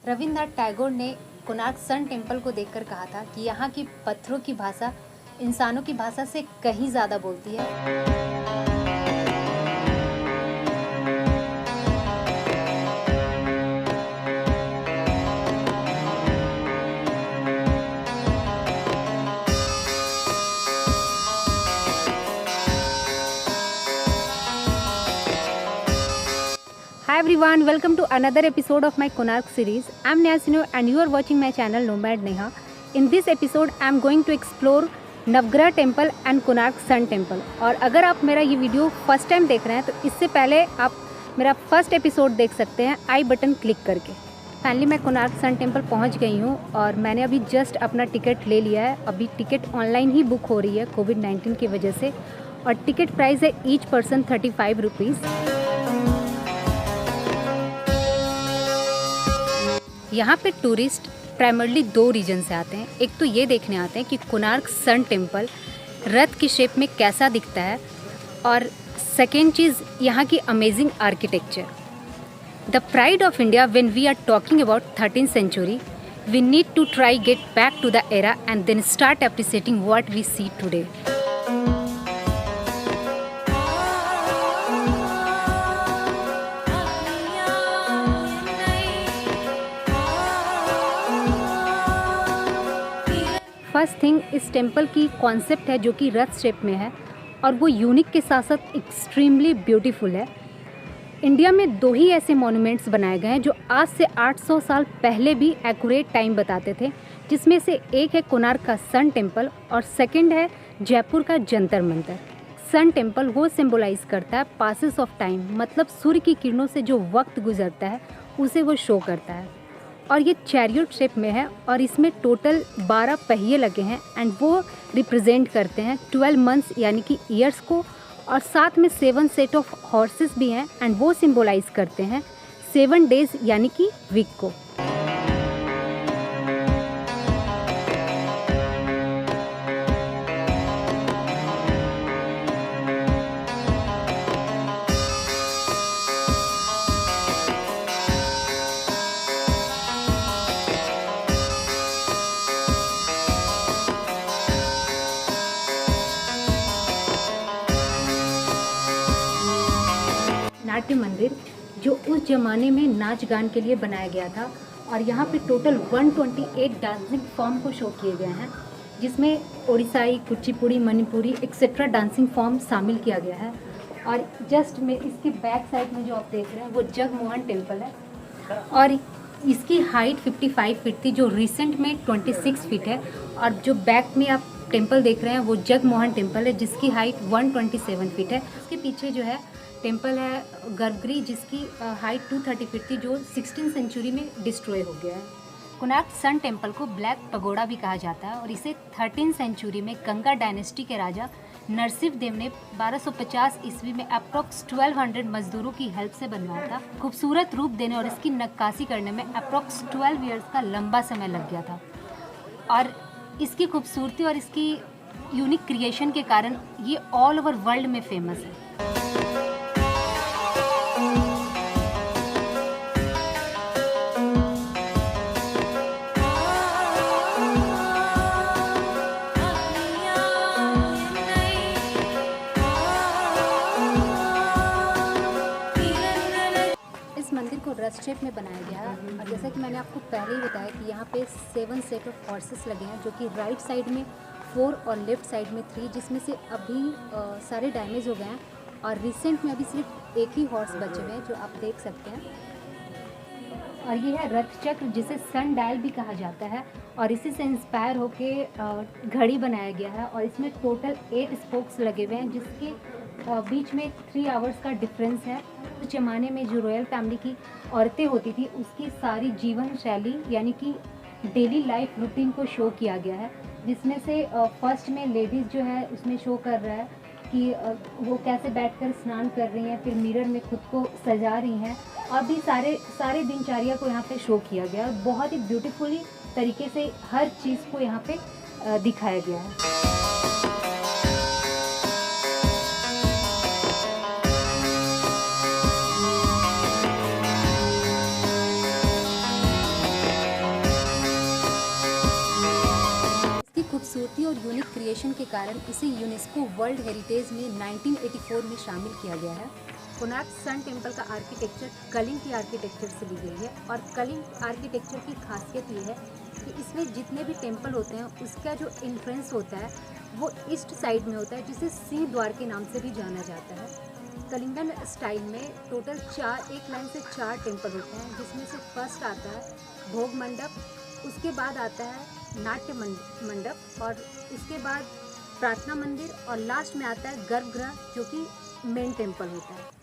रविन्द्रनाथ टैगोर ने Konark sun temple को देखकर कहा था कि यहाँ की पत्थरों की भाषा इंसानों की भाषा से कहीं ज़्यादा बोलती है। Hi everyone, welcome to another episode of my Konark series. I'm Neha Sino and you are watching my channel Nomad Neha. In this episode, I'm going to explore Navagraha temple and Konark sun temple. और अगर आप मेरा ये video first time देख रहे हैं तो इससे पहले आप मेरा फर्स्ट एपिसोड देख सकते हैं आई बटन क्लिक करके। फाइनली मैं कोणार्क सन टेम्पल पहुंच गई हूं और मैंने अभी जस्ट अपना टिकट ले लिया है। अभी टिकट ऑनलाइन ही बुक हो रही है कोविड-19 की वजह से और टिकट प्राइस है ईच पर्सन 35 रुपीज़। यहाँ पे टूरिस्ट प्राइमरली दो रीजन से आते हैं। एक तो ये देखने आते हैं कि कोणार्क सन टेम्पल रथ की शेप में कैसा दिखता है और सेकेंड चीज़ यहाँ की amazing architecture. The pride of India when we are talking about 13th century we need to try get back to the era and then start appreciating what we see today. First thing, इस temple की concept है जो कि रथ shape में है और वो unique के साथ साथ एक्सट्रीमली ब्यूटीफुल है। इंडिया में दो ही ऐसे मॉन्यूमेंट्स बनाए गए हैं जो आज से 800 साल पहले भी एक्यूरेट टाइम बताते थे, जिसमें से एक है कोणार्क का सन टेम्पल और सेकंड है जयपुर का जंतर मंतर। सन टेम्पल वो सिंबलाइज करता है पासेस ऑफ टाइम, मतलब सूर्य की किरणों से जो वक्त गुजरता है उसे वो शो करता है। और ये चैरियट शेप में है और इसमें टोटल 12 पहिए लगे हैं एंड वो रिप्रेजेंट करते हैं 12 मंथ्स यानी कि ईयर्स को, और साथ में 7 सेट ऑफ हॉर्सेस भी हैं एंड वो सिंबलाइज करते हैं 7 डेज यानी कि वीक को। नाट्य मंदिर जो उस ज़माने में नाच गान के लिए बनाया गया था और यहाँ पे टोटल 128 डांसिंग फॉर्म को शो किए गए हैं, जिसमें Odissi, Kuchipudi, Manipuri etcetera dancing form शामिल किया गया है। और जस्ट में इसके बैक साइड में जो आप देख रहे हैं वो जगमोहन टेम्पल है और इसकी हाइट 55 फीट थी जो रिसेंट में 26 फीट है। और जो बैक में आप टेम्पल देख रहे हैं वो जगमोहन टेम्पल है जिसकी हाइट 127 फीट है। उसके पीछे जो है टेम्पल है गर्भगृह जिसकी हाइट 230 फीट थी जो 16th century में डिस्ट्रॉय हो गया है। कोणार्क सन टेम्पल को ब्लैक पगोड़ा भी कहा जाता है और इसे 13th century में गंगा डायनेस्टी के राजा नरसिंह देव ने 1250 ईस्वी में अप्रॉक्स 1200 मजदूरों की हेल्प से बनवाया था। खूबसूरत रूप देने और इसकी नक्काशी करने में अप्रॉक्स 12 ईयर्स का लंबा समय लग गया था और इसकी खूबसूरती और इसकी यूनिक क्रिएशन के कारण ये ऑल ओवर वर्ल्ड में फेमस है। मंदिर को रथ शेप में बनाया गया है और जैसा कि मैंने आपको पहले ही बताया कि यहाँ पे 7 सेट ऑफ हॉर्सेस लगे हैं जो कि राइट साइड में 4 और लेफ्ट साइड में 3, जिसमें से अभी सारे डैमेज हो गए हैं और रिसेंट में अभी सिर्फ एक ही हॉर्स बचे हुए हैं जो आप देख सकते हैं। और ये है रथ चक्र जिसे सन डायल भी कहा जाता है और इसी से इंस्पायर होके घड़ी बनाया गया है और इसमें टोटल 8 स्पोक्स लगे हुए हैं जिसके बीच में 3 आवर्स का डिफरेंस है। उस ज़माने में जो रॉयल फैमिली की औरतें होती थी उसकी सारी जीवन शैली यानी कि डेली लाइफ रूटीन को शो किया गया है, जिसमें से फर्स्ट में लेडीज़ जो है उसमें शो कर रहा है कि वो कैसे बैठकर स्नान कर रही हैं, फिर मिरर में खुद को सजा रही हैं और भी सारे दिनचर्या को यहाँ पे शो किया गया है। बहुत ही ब्यूटीफुली तरीके से हर चीज़ को यहाँ पे दिखाया गया है। खूबसूरती और यूनिक क्रिएशन के कारण इसे यूनेस्को वर्ल्ड हेरिटेज में 1984 में शामिल किया गया है। कोणार्क सन टेम्पल का आर्किटेक्चर कलिंग की आर्किटेक्चर से ली गई है और कलिंग आर्किटेक्चर की खासियत ये है कि इसमें जितने भी टेम्पल होते हैं उसका जो एंट्रेंस होता है वो ईस्ट साइड में होता है, जिसे सिंह द्वार के नाम से भी जाना जाता है। कलिंगन स्टाइल में टोटल एक लाइन से 4 टेम्पल होते हैं, जिसमें से फर्स्ट आता है भोग मंडप, उसके बाद आता है नाट्य मंडप और उसके बाद प्रार्थना मंदिर और लास्ट में आता है गर्भगृह, जो कि मेन टेम्पल होता है।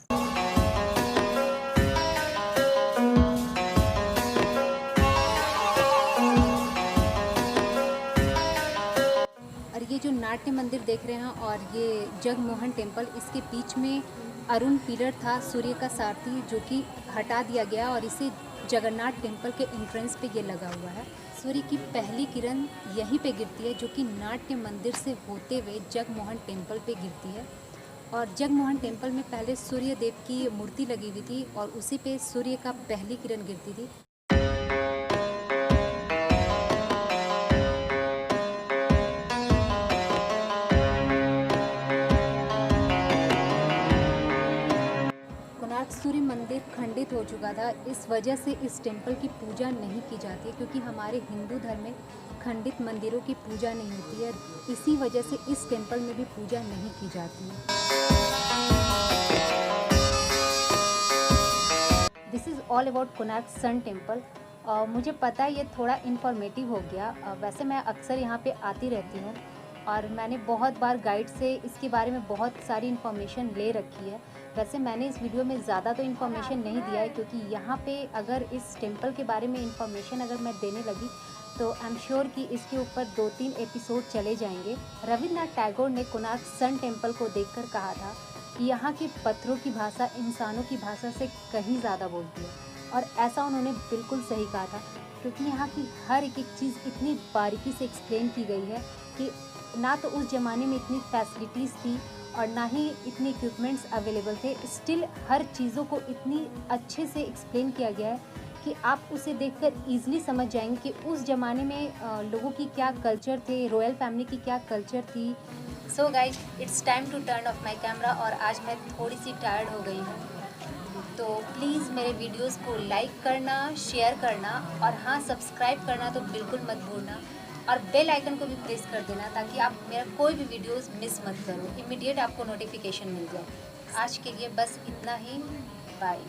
और ये जो नाट्य मंदिर देख रहे हैं और ये जगमोहन टेम्पल, इसके बीच में अरुण पिलर था सूर्य का सारथी, जो कि हटा दिया गया और इसे जगन्नाथ टेम्पल के एंट्रेंस पे ये लगा हुआ है। सूर्य की पहली किरण यहीं पे गिरती है, जो कि नाट्य मंदिर से होते हुए जगमोहन टेम्पल पे गिरती है। और जगमोहन टेम्पल में पहले सूर्य देव की मूर्ति लगी हुई थी और उसी पे सूर्य का पहली किरण गिरती थी। कोणार्क सूर्य मंदिर खंडित हो चुका था, इस वजह से इस टेम्पल की पूजा नहीं की जाती है, क्योंकि हमारे हिंदू धर्म में खंडित मंदिरों की पूजा नहीं होती है। इसी वजह से इस टेम्पल में भी पूजा नहीं की जाती है। This is all about Konark sun temple. मुझे पता है ये थोड़ा इन्फॉर्मेटिव हो गया। वैसे मैं अक्सर यहाँ पे आती रहती हूँ और मैंने बहुत बार गाइड से इसके बारे में बहुत सारी इन्फॉर्मेशन ले रखी है। वैसे मैंने इस वीडियो में ज़्यादा तो इन्फॉर्मेशन नहीं दिया है, क्योंकि यहाँ पे अगर इस टेम्पल के बारे में इन्फॉर्मेशन अगर मैं देने लगी तो आई एम श्योर कि इसके ऊपर 2-3 एपिसोड चले जाएंगे। रविन्द्रनाथ टैगोर ने कोणार्क सन टेम्पल को देखकर कहा था कि यहाँ के पत्थरों की भाषा इंसानों की भाषा से कहीं ज़्यादा बोलती है, और ऐसा उन्होंने बिल्कुल सही कहा था, क्योंकि यहाँ की हर एक चीज़ इतनी बारीकी से एक्सप्लेन की गई है कि ना तो उस ज़माने में इतनी फैसिलिटीज़ थी और ना ही इतने इक्विपमेंट्स अवेलेबल थे। स्टिल हर चीज़ों को इतनी अच्छे से एक्सप्लेन किया गया है कि आप उसे देखकर ईज़िली समझ जाएंगे कि उस ज़माने में लोगों की क्या कल्चर थे, रॉयल फैमिली की क्या कल्चर थी। So guys, it's time to turn off my camera और आज मैं थोड़ी सी टायर्ड हो गई हूँ, तो प्लीज़ मेरे वीडियोज़ को लाइक करना, शेयर करना और हाँ, सब्सक्राइब करना तो बिल्कुल मत भूलना और बेल आइकन को भी प्रेस कर देना, ताकि आप मेरा कोई भी वीडियोस मिस मत करो, इमीडिएट आपको नोटिफिकेशन मिल जाए। आज के लिए बस इतना ही, बाय।